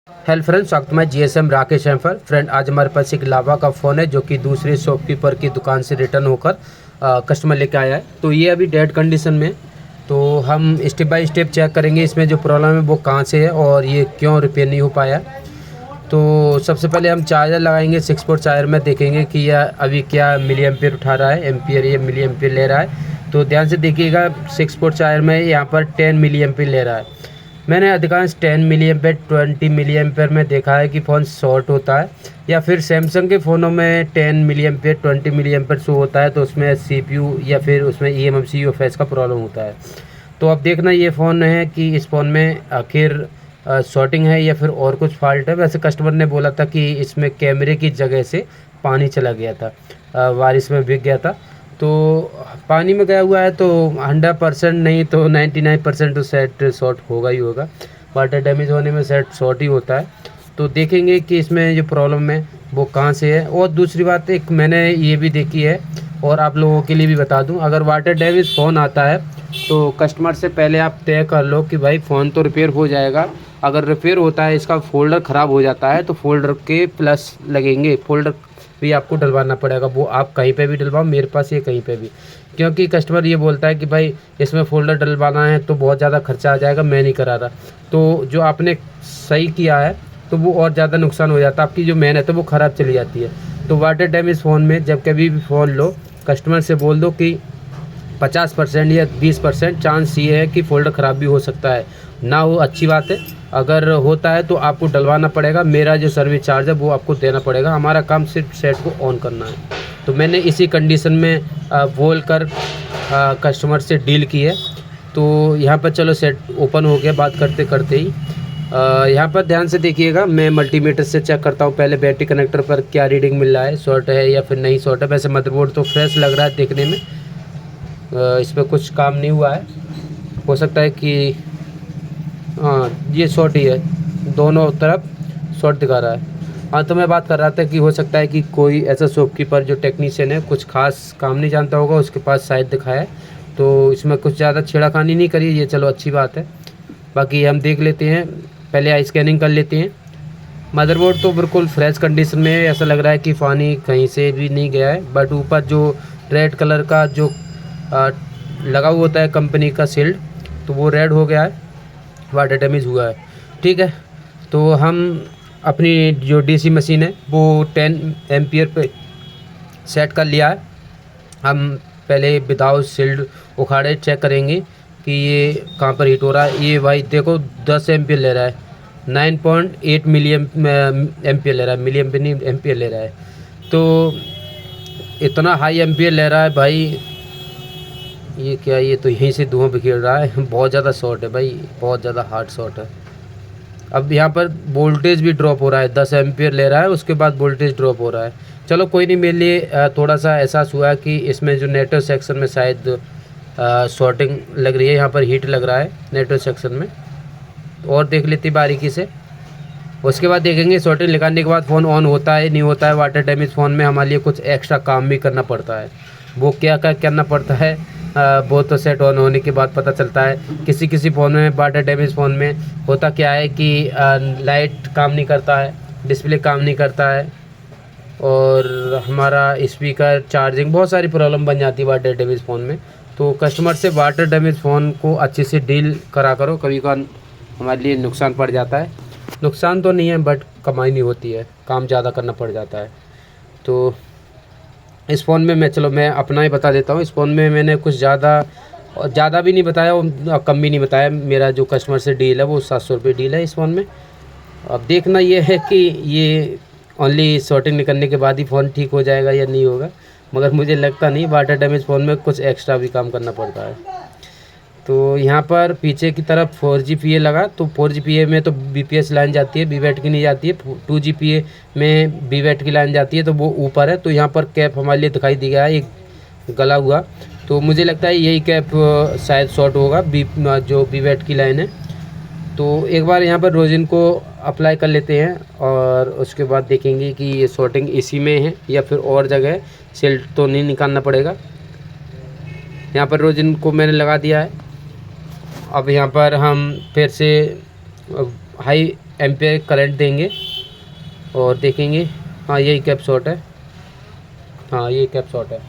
Hello friend, स्वागत है GSM Rakesh हैं पर फ्रेंड। आज हमारे पास एक लावा का फ़ोन है जो कि दूसरे शॉपकीपर की दुकान से रिटर्न होकर कस्टमर लेके आया है। तो ये अभी डेड कंडीशन में। तो हम स्टेप बाय स्टेप चेक करेंगे इसमें जो प्रॉब्लम है वो कहाँ से है और ये क्यों रिपेयर नहीं हो पाया। तो सबसे पहले हम चार्जर लगाएंगे 6 पोर्ट चार्जर में, देखेंगे कि यह अभी क्या मिली एम्पियर उठा रहा है, एम्पियर ये मिली एम्पियर ले रहा है। तो ध्यान से देखिएगा 6 पोर्ट चार्जर में यहाँ पर 10 मिली एम्पियर ले रहा है। मैंने अधिकांश 10 मिली एम्पेयर 20 मिली एम्पेयर में देखा है कि फ़ोन शॉर्ट होता है, या फिर सैमसंग के फ़ोनों में 10 milliampere 20 milliampere show होता है, तो उसमें सीपीयू या फिर उसमें eMMC UFS का प्रॉब्लम होता है। तो अब देखना ये फ़ोन है कि इस फ़ोन में आखिर शॉर्टिंग है या फिर और कुछ फॉल्ट है। वैसे कस्टमर ने बोला था कि इसमें कैमरे की जगह से पानी चला गया था, बारिश में भीग गया था। तो पानी में गया हुआ है तो 100% नहीं तो 99% तो सेट शॉर्ट होगा ही होगा। वाटर डैमेज होने में सेट शॉर्ट ही होता है। तो देखेंगे कि इसमें जो प्रॉब्लम है वो कहाँ से है। और दूसरी बात एक मैंने ये भी देखी है और आप लोगों के लिए भी बता दूं, अगर वाटर डैमेज फ़ोन आता है तो कस्टमर से पहले आप तय कर लो कि भाई फ़ोन तो रिपेयर हो जाएगा। अगर रिपेयर होता है, इसका फ़ोल्डर ख़राब हो जाता है तो फ़ोल्डर के प्लस लगेंगे, फ़ोल्डर भी आपको डलवाना पड़ेगा। वो आप कहीं पे भी डलवाओ, मेरे पास ये कहीं पे भी, क्योंकि कस्टमर ये बोलता है कि भाई इसमें फ़ोल्डर डलवाना है तो बहुत ज़्यादा खर्चा आ जाएगा, मैं नहीं करा रहा। तो जो आपने सही किया है तो वो और ज़्यादा नुकसान हो जाता है, आपकी जो मेहनत है वो ख़राब चली जाती है। तो वाटर डैमेज फ़ोन में जब कभी भी फ़ोन लो, कस्टमर से बोल दो कि 50% या 20% चांस ये है कि फ़ोल्डर ख़राब भी हो सकता है। ना हो अच्छी बात है, अगर होता है तो आपको डलवाना पड़ेगा। मेरा जो सर्विस चार्ज है वो आपको देना पड़ेगा। हमारा काम सिर्फ सेट को ऑन करना है। तो मैंने इसी कंडीशन में बोल कर कस्टमर से डील की है। तो यहाँ पर चलो सेट ओपन हो गया बात करते करते ही। यहाँ पर ध्यान से देखिएगा, मैं मल्टीमीटर से चेक करता हूँ पहले बैटरी कनेक्टर पर क्या रीडिंग मिल रहा है, शॉर्ट है या फिर नहीं शॉर्ट है। वैसे मदरबोर्ड तो फ्रेश लग रहा है देखने में, इस पर कुछ काम नहीं हुआ है। हो सकता है कि हाँ ये शॉर्ट ही है, दोनों तरफ शॉर्ट दिखा रहा है। हाँ, तो मैं बात कर रहा था कि हो सकता है कि कोई ऐसा शॉपकीपर जो टेक्नीशियन है कुछ खास काम नहीं जानता होगा, उसके पास शायद दिखाया है। तो इसमें कुछ ज़्यादा छेड़खानी नहीं करी, ये चलो अच्छी बात है। बाकी हम देख लेते हैं, पहले आई स्कैनिंग कर लेते हैं। मदरबोर्ड तो बिल्कुल फ्रेश कंडीशन में है, ऐसा लग रहा है कि पानी कहीं से भी नहीं गया है। बट ऊपर जो रेड कलर का जो लगा हुआ होता है कंपनी का शील्ड, तो वो रेड हो गया है, वाटर डैमेज हुआ है। ठीक है, तो हम अपनी जो डीसी मशीन है वो 10 एम्पियर पे सेट कर लिया है। हम पहले विदाउट शील्ड उखाड़े चेक करेंगे कि ये कहाँ पर हीट हो रहा है। ये भाई देखो 10 एम्पियर ले रहा है, 9.8 मिली एम्पियर ले रहा है, मिली एम्पियर नहीं एम्पियर ले रहा है। तो इतना हाई एम्पियर ले रहा है भाई, ये क्या, ये तो यहीं से धुआं बिखेर रहा है। बहुत ज़्यादा शॉर्ट है भाई, बहुत ज़्यादा हार्ड शॉर्ट है। अब यहाँ पर वोल्टेज भी ड्रॉप हो रहा है, 10 एम्पियर ले रहा है, उसके बाद वोल्टेज ड्रॉप हो रहा है। चलो कोई नहीं, मेरे लिए थोड़ा सा एहसास हुआ कि इसमें जो नेटवर्क सेक्शन में शायद शॉर्टिंग लग रही है, यहाँ पर हीट लग रहा है नेटवर्क सेक्शन में। और देख लेती बारीकी से, उसके बाद देखेंगे शॉर्टिंग निकालने के बाद फ़ोन ऑन होता है नहीं होता है। वाटर डैमेज फ़ोन में हमारे लिए कुछ एक्स्ट्रा काम भी करना पड़ता है। वो क्या क्या करना पड़ता है वो तो सेट ऑन होने के बाद पता चलता है। किसी किसी फ़ोन में, वाटर डैमेज फ़ोन में होता क्या है कि लाइट काम नहीं करता है, डिस्प्ले काम नहीं करता है, और हमारा स्पीकर, चार्जिंग, बहुत सारी प्रॉब्लम बन जाती है वाटर डैमेज फ़ोन में। तो कस्टमर से वाटर डैमेज फ़ोन को अच्छे से डील करा करो। कभी कभार हमारे लिए नुकसान पड़ जाता है, नुकसान तो नहीं है बट कमाई नहीं होती है, काम ज़्यादा करना पड़ जाता है। तो इस फ़ोन में मैं अपना ही बता देता हूँ। इस फ़ोन में मैंने कुछ ज़्यादा भी नहीं बताया और कम भी नहीं बताया। मेरा जो कस्टमर से डील है वो 700 रुपये डील है इस फ़ोन में। अब देखना ये है कि ये ओनली शॉर्टिंग निकलने के बाद ही फ़ोन ठीक हो जाएगा या नहीं होगा, मगर मुझे लगता नहीं। वाटर डैमेज फ़ोन में कुछ एक्स्ट्रा भी काम करना पड़ता है। तो यहाँ पर पीछे की तरफ 4GPA लगा, तो 4GPA में तो BPS लाइन जाती है, BWAT की नहीं जाती है। 2GPA में BWAT की लाइन जाती है, तो वो ऊपर है। तो यहाँ पर कैप हमारे लिए दिखाई दिया है एक गला हुआ, तो मुझे लगता है यही कैप शायद शॉर्ट होगा, जो BWAT की लाइन है। तो एक बार यहाँ पर रोजिन को अप्लाई कर लेते हैं और उसके बाद देखेंगे कि ये शॉर्टिंग इसी में है या फिर और जगह। सेल्ट तो नहीं निकालना पड़ेगा। यहाँ पर रोजिन को मैंने लगा दिया है। अब यहाँ पर हम फिर से हाई एम्पेयर करंट देंगे और देखेंगे। हाँ यही कैप शॉट है, हाँ ये कैप शॉट है।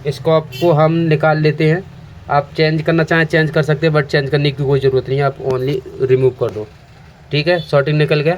इसको आपको हम निकाल लेते हैं। आप चेंज करना चाहें चेंज कर सकते हैं, बट चेंज करने की कोई ज़रूरत नहीं है, आप ओनली रिमूव कर दो। ठीक है, शॉर्टिंग निकल गया।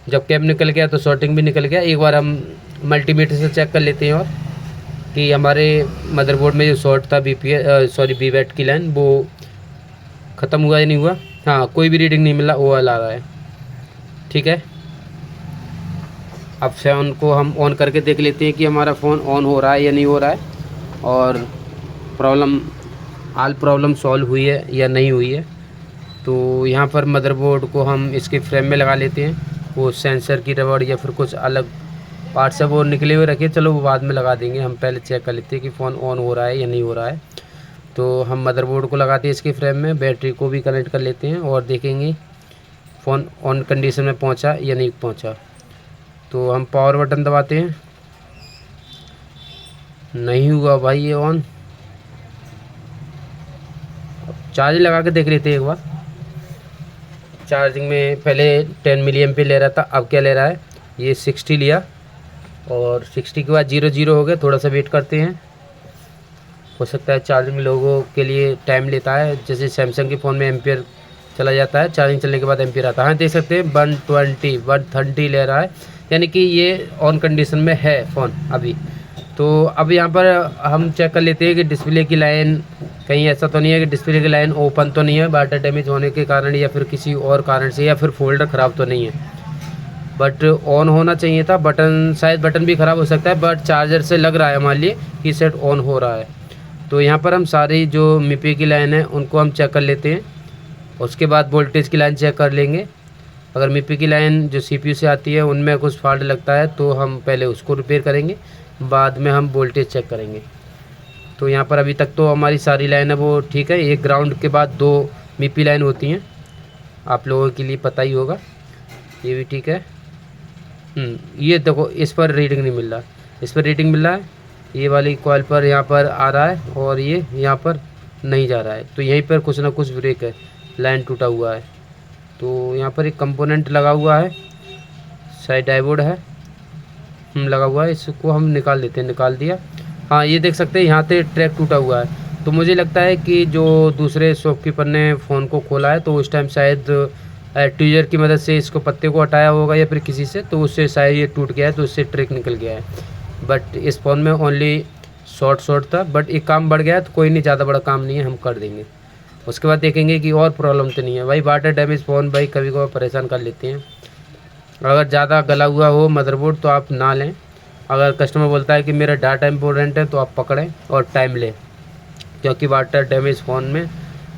जब कैप निकल गया तो शॉर्टिंग भी निकल गया। एक बार हम मल्टीमीटर से चेक कर लेते हैं और कि हमारे मदरबोर्ड में जो शॉर्ट था BVAT की लाइन वो ख़त्म हुआ या नहीं हुआ। हाँ कोई भी रीडिंग नहीं मिला, OL आ रहा है। ठीक है, अब फ़ोन को हम ऑन करके देख लेते हैं कि हमारा फ़ोन ऑन हो रहा है या नहीं हो रहा है, और प्रॉब्लम सॉल्व हुई है या नहीं हुई है। तो यहाँ पर मदरबोर्ड को हम इसके फ्रेम में लगा लेते हैं। वो सेंसर की रबड़ या फिर कुछ अलग पार्ट्स है वो निकले हुए रखे, चलो वो बाद में लगा देंगे। हम पहले चेक कर लेते हैं कि फ़ोन ऑन हो रहा है या नहीं हो रहा है। तो हम मदरबोर्ड को लगाते हैं इसके फ्रेम में, बैटरी को भी कनेक्ट कर लेते हैं और देखेंगे फ़ोन ऑन कंडीशन में पहुंचा या नहीं पहुंचा। तो हम पावर बटन दबाते हैं, नहीं हुआ भाई ये ऑन। चार्ज लगा के देख लेते हैं एक बार। चार्जिंग में पहले 10 मिली एम्पीयर ले रहा था, अब क्या ले रहा है, ये 60 लिया और 60 के बाद 0 हो गया। थोड़ा सा वेट करते हैं, हो सकता है चार्जिंग लोगों के लिए टाइम लेता है। जैसे सैमसंग के फ़ोन में एम्पीयर चला जाता है, चार्जिंग चलने के बाद एम्पीयर आता है। हाँ देख सकते हैं 130 ले रहा है, यानी कि ये ऑन कंडीशन में है फ़ोन अभी। तो अब यहाँ पर हम चेक कर लेते हैं कि डिस्प्ले की लाइन कहीं ऐसा तो नहीं है कि डिस्प्ले की लाइन ओपन तो नहीं है वाटर डैमेज होने के कारण, या फिर किसी और कारण से, या फिर फोल्डर ख़राब तो नहीं है। बट ऑन होना चाहिए था। बटन शायद बटन भी ख़राब हो सकता है, बट चार्जर से लग रहा है मान लिए कि सेट ऑन हो रहा है। तो यहाँ पर हम सारी जो MIPI की लाइन है उनको हम चेक कर लेते हैं, उसके बाद वोल्टेज की लाइन चेक कर लेंगे। अगर MIPI की लाइन जो CPU से आती है उनमें कुछ फॉल्ट लगता है तो हम पहले उसको रिपेयर करेंगे, बाद में हम वोल्टेज चेक करेंगे। तो यहाँ पर अभी तक तो हमारी सारी लाइन है वो ठीक है। एक ग्राउंड के बाद 2 MIPI लाइन होती हैं, आप लोगों के लिए पता ही होगा। ये भी ठीक है। ये देखो इस पर रीडिंग नहीं मिल रहा, इस पर रीडिंग मिल रहा है। ये वाली कॉइल पर यहाँ पर आ रहा है और ये यहाँ पर नहीं जा रहा है। तो यहीं पर कुछ ना कुछ ब्रेक है, लाइन टूटा हुआ है। तो यहाँ पर एक कंपोनेंट लगा हुआ है, शायद डायोड है लगा हुआ है, इसको हम निकाल देते हैं। निकाल दिया। हाँ ये देख सकते हैं यहाँ से ट्रैक टूटा हुआ है। तो मुझे लगता है कि जो दूसरे शॉपकीपर ने फ़ोन को खोला है तो उस टाइम शायद ट्वीजर की मदद से इसको पत्ते को हटाया होगा या फिर किसी से, तो उससे शायद ये टूट गया है, तो उससे ट्रैक निकल गया है। बट इस फ़ोन में ओनली शॉर्ट था, बट एक काम बढ़ गया है तो कोई नहीं, ज़्यादा बड़ा काम नहीं है, हम कर देंगे। उसके बाद देखेंगे कि और प्रॉब्लम तो नहीं है। भाई वाटर डैमेज फ़ोन भाई कभी कभी परेशान कर लेते हैं। अगर ज़्यादा गला हुआ हो मदरबोर्ड तो आप ना लें। अगर कस्टमर बोलता है कि मेरा डाटा इम्पोर्टेंट है तो आप पकड़ें और टाइम लें, क्योंकि वाटर डैमेज फ़ोन में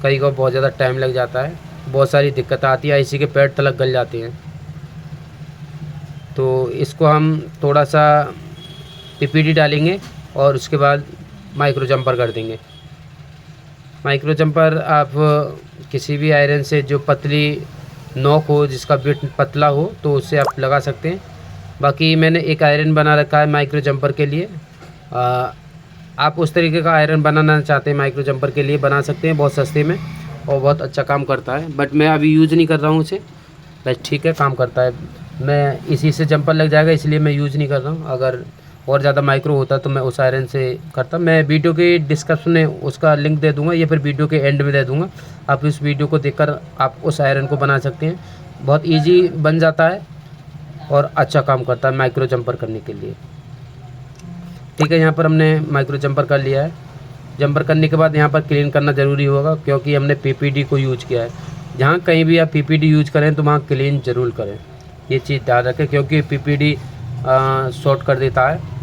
कई को बहुत ज़्यादा टाइम लग जाता है, बहुत सारी दिक्कतें आती है, इसी के पैड तलक गल जाते हैं। तो इसको हम थोड़ा सा PPD डालेंगे और उसके बाद माइक्रो जंपर कर देंगे। माइक्रो जंपर आप किसी भी आयरन से जो पतली नोक हो, जिसका बिट पतला हो, तो उससे आप लगा सकते हैं। बाकी मैंने एक आयरन बना रखा है माइक्रो जंपर के लिए। आप उस तरीके का आयरन बनाना चाहते हैं माइक्रो जंपर के लिए बना सकते हैं, बहुत सस्ते में और बहुत अच्छा काम करता है। बट मैं अभी यूज़ नहीं कर रहा हूँ उसे, बस ठीक है काम करता है। मैं इसी से जंपर लग जाएगा इसलिए मैं यूज़ नहीं कर रहा हूँ। अगर और ज़्यादा माइक्रो होता तो मैं उस आयरन से करता। मैं वीडियो के डिस्क्रिप्शन में उसका लिंक दे दूँगा या फिर वीडियो के एंड में दे दूँगा। आप इस वीडियो को देखकर आप उस आयरन को बना सकते हैं। बहुत ईजी बन जाता है और अच्छा काम करता है माइक्रो जंपर करने के लिए। ठीक है, यहाँ पर हमने माइक्रो जंपर कर लिया है। जंपर करने के बाद यहाँ पर क्लीन करना ज़रूरी होगा, क्योंकि हमने PPD को यूज किया है। जहाँ कहीं भी आप PPD यूज करें तो वहाँ क्लीन ज़रूर करें, ये चीज़ ध्यान रखें, क्योंकि PPD शॉर्ट कर देता है।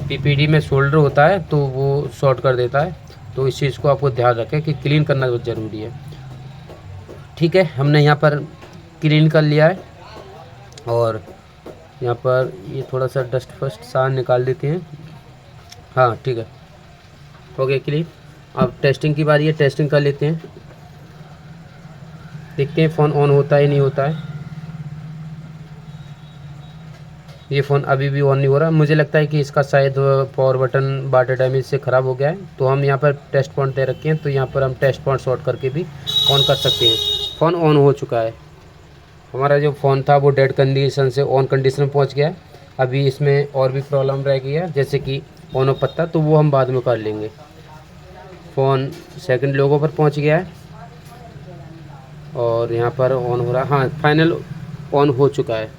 PPD में शोल्डर होता है तो वो शॉर्ट कर देता है। तो इस चीज़ को आपको ध्यान रखें कि क्लीन करना बहुत ज़रूरी है। ठीक है, हमने यहाँ पर क्लीन कर लिया है और यहाँ पर ये थोड़ा सा डस्ट फस्ट सा निकाल देते हैं। हाँ ठीक है, हो गया क्लीन। अब टेस्टिंग की बारी है, टेस्टिंग कर लेते हैं, देखते हैं फ़ोन ऑन होता है नहीं होता है। ये फ़ोन अभी भी ऑन नहीं हो रहा। मुझे लगता है कि इसका शायद पावर बटन वाटर डैमेज से ख़राब हो गया है। तो हम यहाँ पर टेस्ट पॉइंट दे रखे हैं, तो यहाँ पर हम टेस्ट पॉइंट शॉर्ट करके भी ऑन कर सकते हैं। फ़ोन ऑन हो चुका है। हमारा जो फ़ोन था वो डेड कंडीशन से ऑन कंडीशन में पहुंच गया है। अभी इसमें और भी प्रॉब्लम रह गई है, जैसे कि ऑन ऑफ पत्ता, तो वो हम बाद में कर लेंगे। फ़ोन सेकंड लोगों पर पहुंच गया है और यहाँ पर ऑन हो रहा है। हाँ, फाइनल ऑन हो चुका है।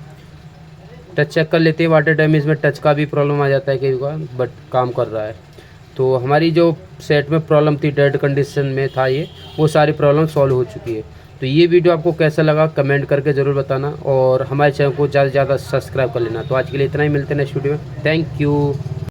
टच चेक कर लेते हैं। वाटर डैमेज में टच का भी प्रॉब्लम आ जाता है कई बार, बट काम कर रहा है। तो हमारी जो सेट में प्रॉब्लम थी, डेड कंडीशन में था ये, वो सारी प्रॉब्लम सॉल्व हो चुकी है। तो ये वीडियो आपको कैसा लगा कमेंट करके ज़रूर बताना और हमारे चैनल को ज़्यादा से ज़्यादा सब्सक्राइब कर लेना। तो आज के लिए इतना ही, मिलते हैं नेक्स्ट वीडियो में। Thank you.